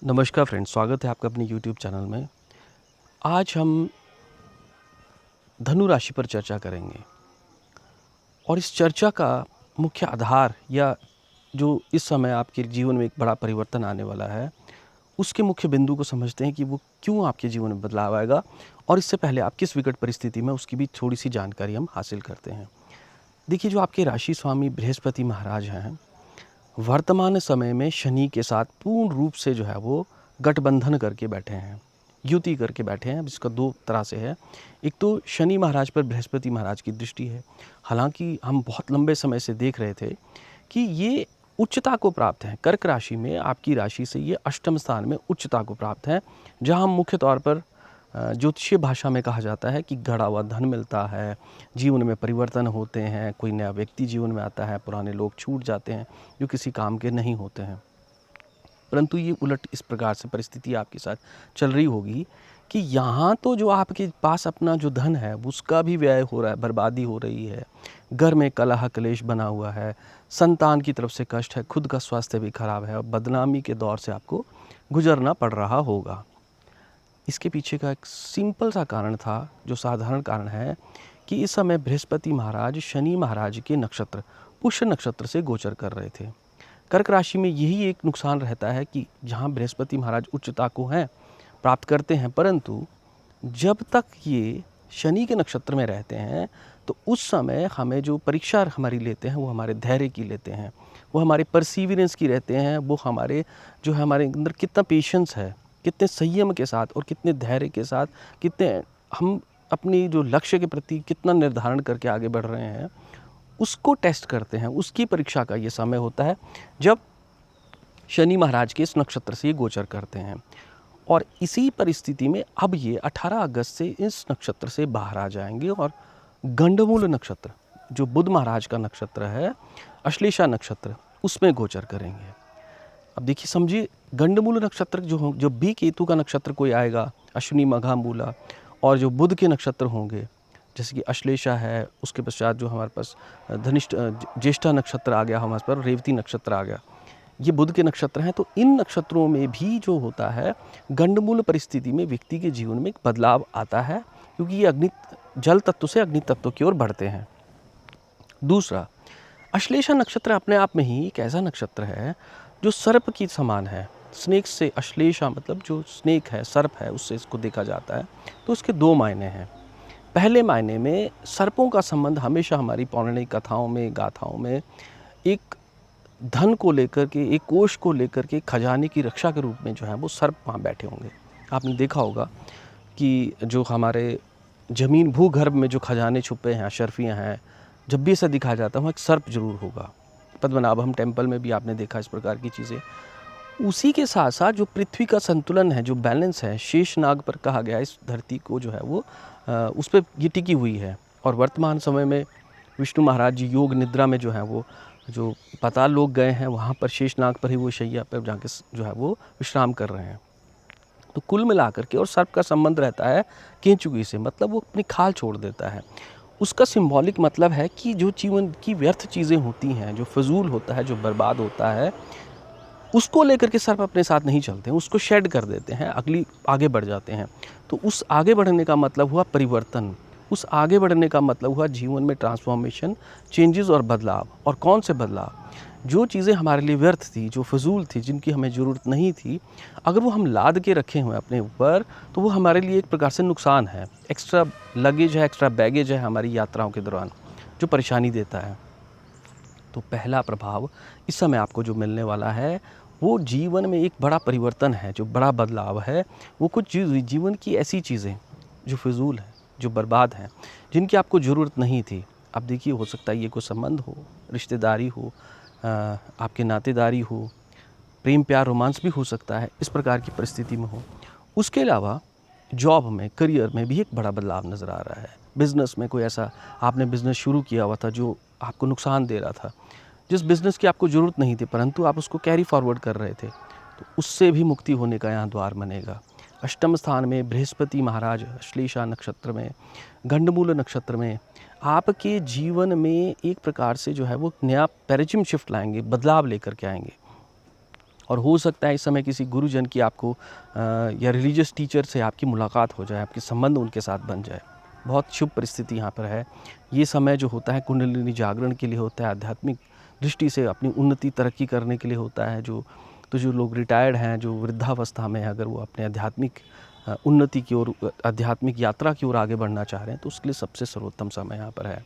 नमस्कार फ्रेंड्स, स्वागत है आपका अपने यूट्यूब चैनल में। आज हम धनु राशि पर चर्चा करेंगे और इस चर्चा का मुख्य आधार या जो इस समय आपके जीवन में एक बड़ा परिवर्तन आने वाला है, उसके मुख्य बिंदु को समझते हैं कि वो क्यों आपके जीवन में बदलाव आएगा और इससे पहले आप किस विकट परिस्थिति में उसकी भी थोड़ी सी जानकारी हम हासिल करते हैं। देखिए, जो आपके राशि स्वामी बृहस्पति महाराज हैं, वर्तमान समय में शनि के साथ पूर्ण रूप से जो है वो गठबंधन करके बैठे हैं, युति करके बैठे हैं। इसका दो तरह से है। एक तो शनि महाराज पर बृहस्पति महाराज की दृष्टि है। हालांकि हम बहुत लंबे समय से देख रहे थे कि ये उच्चता को प्राप्त हैं। कर्क राशि में आपकी राशि से ये अष्टम स्थान में उच्चता को प्राप्त हैं, जहां मुख्य तौर पर ज्योतिषीय भाषा में कहा जाता है कि गढ़ा हुआ धन मिलता है, जीवन में परिवर्तन होते हैं, कोई नया व्यक्ति जीवन में आता है, पुराने लोग छूट जाते हैं जो किसी काम के नहीं होते हैं। परंतु ये उलट इस प्रकार से परिस्थिति आपके साथ चल रही होगी कि यहाँ तो जो आपके पास अपना जो धन है उसका भी व्यय हो रहा है, बर्बादी हो रही है, घर में कलह कलेश बना हुआ है, संतान की तरफ से कष्ट है, खुद का स्वास्थ्य भी खराब है और बदनामी के दौर से आपको गुजरना पड़ रहा होगा। इसके पीछे का एक सिंपल सा कारण था, जो साधारण कारण है कि इस समय बृहस्पति महाराज शनि महाराज के नक्षत्र पुष्य नक्षत्र से गोचर कर रहे थे। कर्क राशि में यही एक नुकसान रहता है कि जहाँ बृहस्पति महाराज उच्चता को हैं प्राप्त करते हैं, परंतु जब तक ये शनि के नक्षत्र में रहते हैं तो उस समय हमें जो परीक्षा हमारी लेते हैं वो हमारे धैर्य की लेते हैं, वो हमारे परसीवियरेंस की रहते हैं, वो हमारे जो है हमारे अंदर कितना पेशेंस है, कितने संयम के साथ और कितने धैर्य के साथ, कितने हम अपनी जो लक्ष्य के प्रति कितना निर्धारण करके आगे बढ़ रहे हैं, उसको टेस्ट करते हैं। उसकी परीक्षा का ये समय होता है जब शनि महाराज के इस नक्षत्र से ये गोचर करते हैं। और इसी परिस्थिति में अब ये 18 अगस्त से इस नक्षत्र से बाहर आ जाएंगे और गंडमूल नक्षत्र, जो बुध महाराज का नक्षत्र है, अश्लेषा नक्षत्र, उसमें गोचर करेंगे। अब देखिए, समझिए, गंडमूल नक्षत्र जो भी केतु का नक्षत्र कोई आएगा, अश्विनी मघा मूला, और जो बुध के नक्षत्र होंगे जैसे कि अश्लेषा है, उसके पश्चात जो हमारे पास धनिष्ठ ज्येष्ठा नक्षत्र आ गया, हमारे पास रेवती नक्षत्र आ गया, ये बुध के नक्षत्र हैं। तो इन नक्षत्रों में भी जो होता है, गंडमूल परिस्थिति में व्यक्ति के जीवन में एक बदलाव आता है, क्योंकि ये जल तत्व से अग्नि तत्व की ओर बढ़ते हैं। दूसरा, अश्लेषा नक्षत्र अपने आप में ही एक ऐसा नक्षत्र है जो सर्प की समान है। स्नेक से अश्लेषा मतलब जो स्नेक है, सर्प है, उससे इसको देखा जाता है। तो उसके दो मायने हैं। पहले मायने में सर्पों का संबंध हमेशा हमारी पौराणिक कथाओं में, गाथाओं में एक धन को लेकर के, एक कोष को लेकर के, खजाने की रक्षा के रूप में जो है वो सर्प वहाँ बैठे होंगे। आपने देखा होगा कि जो हमारे ज़मीन भूगर्भ में जो खजाने छुपे हैं, अशर्फियाँ हैं, जब भी ऐसा दिखाया जाता है वहाँ एक सर्प जरूर होगा। पद्मनाभम टेम्पल में भी आपने देखा इस प्रकार की चीज़ें। उसी के साथ साथ जो पृथ्वी का संतुलन है, जो बैलेंस है, शेषनाग पर कहा गया इस धरती को जो है वो उस पर ये टिकी हुई है। और वर्तमान समय में विष्णु महाराज जी योग निद्रा में जो है वो जो पाताल लोक गए हैं, वहाँ पर शेषनाग पर ही वो शैया पर जाके जो है वो विश्राम कर रहे हैं। तो कुल मिलाकर के, और सर्प का संबंध रहता है केंचुकी से, मतलब वो अपनी खाल छोड़ देता है। उसका सिंबॉलिक मतलब है कि जो जीवन की व्यर्थ चीज़ें होती हैं, जो फजूल होता है, जो बर्बाद होता है, उसको लेकर के सर्प अपने साथ नहीं चलते हैं, उसको शेड कर देते हैं, आगे बढ़ जाते हैं। तो उस आगे बढ़ने का मतलब हुआ परिवर्तन, उस आगे बढ़ने का मतलब हुआ जीवन में ट्रांसफॉर्मेशन, चेंजेस और बदलाव। और कौन से बदलाव? जो चीज़ें हमारे लिए व्यर्थ थी, जो फजूल थी, जिनकी हमें ज़रूरत नहीं थी, अगर वो हम लाद के रखे हुए अपने ऊपर, तो वो हमारे लिए एक प्रकार से नुकसान है। एक्स्ट्रा लगेज है, एक्स्ट्रा बैगेज है हमारी यात्राओं के दौरान, जो परेशानी देता है। तो पहला प्रभाव इस समय आपको जो मिलने वाला है, वो जीवन में एक बड़ा परिवर्तन है, जो बड़ा बदलाव है। वो कुछ जीवन की ऐसी चीज़ें जो फिजूल हैं, जो बर्बाद हैं, जिनकी आपको ज़रूरत नहीं थी। अब देखिए, हो सकता है ये कोई संबंध हो, रिश्तेदारी हो, आपके नातेदारी हो, प्रेम प्यार रोमांस भी हो सकता है, इस प्रकार की परिस्थिति में हो। उसके अलावा जॉब में, करियर में भी एक बड़ा बदलाव नज़र आ रहा है। बिज़नेस में कोई ऐसा आपने बिज़नेस शुरू किया हुआ था जो आपको नुकसान दे रहा था, जिस बिज़नेस की आपको ज़रूरत नहीं थी, परंतु आप उसको कैरी फॉरवर्ड कर रहे थे, तो उससे भी मुक्ति होने का यहाँ द्वार बनेगा। अष्टम स्थान में बृहस्पति महाराज अश्लेषा नक्षत्र में, गंडमूल नक्षत्र में आपके जीवन में एक प्रकार से जो है वो नया पैराडिग्म शिफ्ट लाएंगे, बदलाव लेकर के आएंगे। और हो सकता है इस समय किसी गुरुजन की आपको या रिलीजियस टीचर से आपकी मुलाकात हो जाए, आपके संबंध उनके साथ बन जाए। बहुत शुभ परिस्थिति यहाँ पर है। ये समय जो होता है कुंडलिनी जागरण के लिए होता है, आध्यात्मिक दृष्टि से अपनी उन्नति तरक्की करने के लिए होता है। जो लोग रिटायर्ड हैं, जो वृद्धावस्था में हैं, अगर वो अपने आध्यात्मिक उन्नति की ओर, आध्यात्मिक यात्रा की ओर आगे बढ़ना चाह रहे हैं, तो उसके लिए सबसे सर्वोत्तम समय यहाँ पर है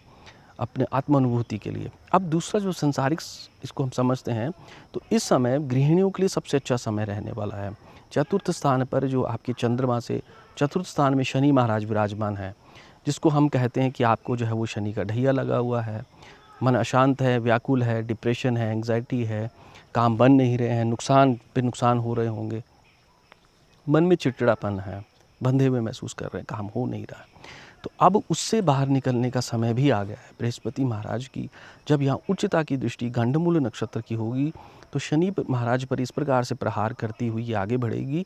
अपने आत्मानुभूति के लिए। अब दूसरा जो संसारिक इसको हम समझते हैं, तो इस समय गृहिणियों के लिए सबसे अच्छा समय रहने वाला है। चतुर्थ स्थान पर जो आपके चंद्रमा से चतुर्थ स्थान में शनि महाराज विराजमान है, जिसको हम कहते हैं कि आपको जो है वो शनि का ढैया लगा हुआ है, मन अशांत है, व्याकुल है, डिप्रेशन है, एंग्जाइटी है, काम बन नहीं रहे हैं, नुकसान पे नुकसान हो रहे होंगे, मन में चिड़चिड़ापन है, बंधे हुए महसूस कर रहे हैं, काम हो नहीं रहा है। तो अब उससे बाहर निकलने का समय भी आ गया है। बृहस्पति महाराज की जब यहाँ उच्चता की दृष्टि गंडमूल नक्षत्र की होगी, तो शनि महाराज पर इस प्रकार से प्रहार करती हुई ये आगे बढ़ेगी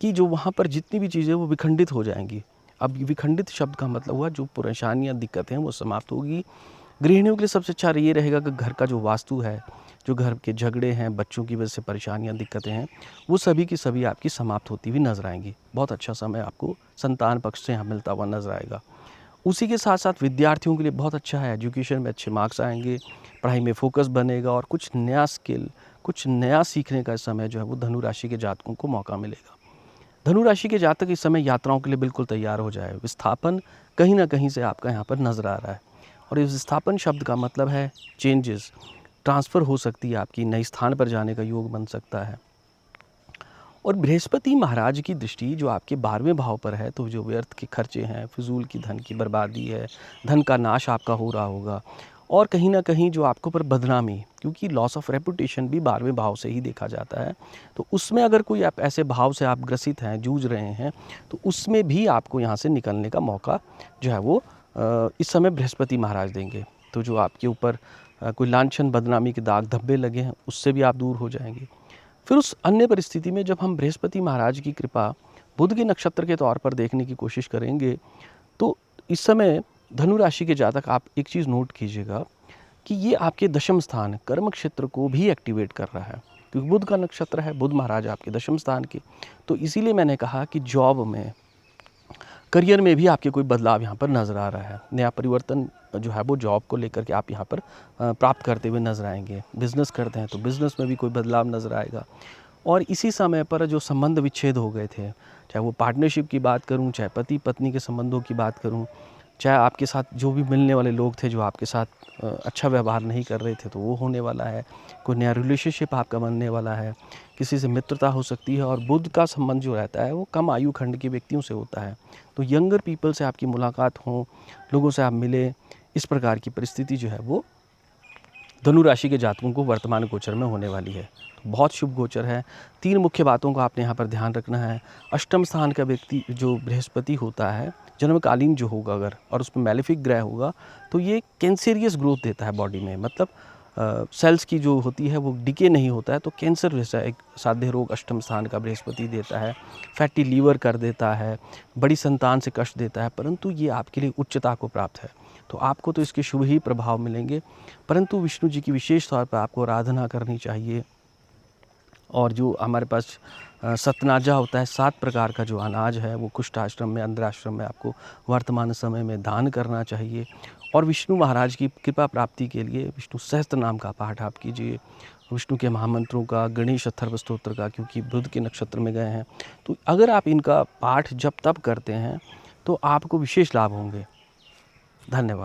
कि जो वहाँ पर जितनी भी चीज़ें वो विखंडित हो जाएंगी। अब विखंडित शब्द का मतलब हुआ जो परेशानियाँ, दिक्कतें हैं वो समाप्त होगी। गृहिणियों के लिए सबसे अच्छा ये रहेगा कि घर का जो वास्तु है, जो घर के झगड़े हैं, बच्चों की वजह से परेशानियाँ, दिक्कतें हैं, वो सभी की सभी आपकी समाप्त होती हुई नजर आएंगी। बहुत अच्छा समय आपको संतान पक्ष से यहाँ मिलता हुआ नजर आएगा। उसी के साथ साथ विद्यार्थियों के लिए बहुत अच्छा है, एजुकेशन में अच्छे मार्क्स आएंगे, पढ़ाई में फोकस बनेगा और कुछ नया स्किल, कुछ नया सीखने का समय जो है वो धनु राशि के जातकों को मौका मिलेगा। धनु राशि के जातक इस समय यात्राओं के लिए बिल्कुल तैयार हो जाए। विस्थापन कहीं ना कहीं से आपका यहाँ पर नजर आ रहा है, और इस विस्थापन शब्द का मतलब है चेंजेस, ट्रांसफ़र हो सकती है, आपकी नई स्थान पर जाने का योग बन सकता है। और बृहस्पति महाराज की दृष्टि जो आपके 12वें भाव पर है, तो जो व्यर्थ के खर्चे हैं, फिजूल की धन की बर्बादी है, धन का नाश आपका हो रहा होगा, और कहीं ना कहीं जो आपको पर बदनामी, क्योंकि लॉस ऑफ रेपुटेशन भी 12वें भाव से ही देखा जाता है, तो उसमें अगर कोई आप ऐसे भाव से आप ग्रसित हैं, जूझ रहे हैं, तो उसमें भी आपको यहाँ से निकलने का मौका जो है वो इस समय बृहस्पति महाराज देंगे। तो जो आपके ऊपर कोई लांछन, बदनामी के दाग धब्बे लगे हैं, उससे भी आप दूर हो जाएंगे। फिर उस अन्य परिस्थिति में जब हम बृहस्पति महाराज की कृपा बुध के नक्षत्र के तौर पर देखने की कोशिश करेंगे, तो इस समय धनु राशि के जातक आप एक चीज़ नोट कीजिएगा कि ये आपके दशम स्थान कर्म क्षेत्र को भी एक्टिवेट कर रहा है, क्योंकि बुध का नक्षत्र है, बुध महाराज आपके दशम स्थान के। तो इसीलिए मैंने कहा कि जॉब में, करियर में भी आपके कोई बदलाव यहाँ पर नज़र आ रहा है। नया परिवर्तन जो है वो जॉब को लेकर के आप यहाँ पर प्राप्त करते हुए नज़र आएंगे। बिज़नेस करते हैं तो बिज़नेस में भी कोई बदलाव नज़र आएगा। और इसी समय पर जो संबंध विच्छेद हो गए थे, चाहे वो पार्टनरशिप की बात करूँ, चाहे पति पत्नी के संबंधों की बात करूँ, चाहे आपके साथ जो भी मिलने वाले लोग थे जो आपके साथ अच्छा व्यवहार नहीं कर रहे थे, तो वो होने वाला है। कोई नया रिलेशनशिप आपका बनने वाला है, किसी से मित्रता हो सकती है। और बुध का संबंध जो रहता है वो कम आयु खंड के व्यक्तियों से होता है, तो यंगर पीपल से आपकी मुलाकात हो, लोगों से आप मिले, इस प्रकार की परिस्थिति जो है वो धनु राशि के जातकों को वर्तमान गोचर में होने वाली है। तो बहुत शुभ गोचर है। 3 मुख्य बातों का आपने यहाँ पर ध्यान रखना है। अष्टम स्थान का व्यक्ति जो बृहस्पति होता है, जन्मकालीन जो होगा अगर, और उसमें मैलेफिक ग्रह होगा, तो ये कैंसरियस ग्रोथ देता है बॉडी में, मतलब सेल्स की जो होती है वो डिके नहीं होता है, तो कैंसर जैसा एक साध्य रोग अष्टम स्थान का बृहस्पति देता है। फैटी लीवर कर देता है, बड़ी संतान से कष्ट देता है, परंतु ये आपके लिए उच्चता को प्राप्त है, तो आपको तो इसके शुभ ही प्रभाव मिलेंगे। परंतु विष्णु जी की विशेष तौर पर आपको आराधना करनी चाहिए। और जो हमारे पास सतनाजा होता है, 7 प्रकार का जो अनाज है, वो कुष्ठ आश्रम में, अंध्र आश्रम में आपको वर्तमान समय में दान करना चाहिए। और विष्णु महाराज की कृपा प्राप्ति के लिए विष्णु सहस्त्र नाम का पाठ आप कीजिए, विष्णु के महामंत्रों का, गणेश अथर्व स्तोत्र का, क्योंकि बुध के नक्षत्र में गए हैं। तो अगर आप इनका पाठ जब तब करते हैं तो आपको विशेष लाभ होंगे। धन्यवाद।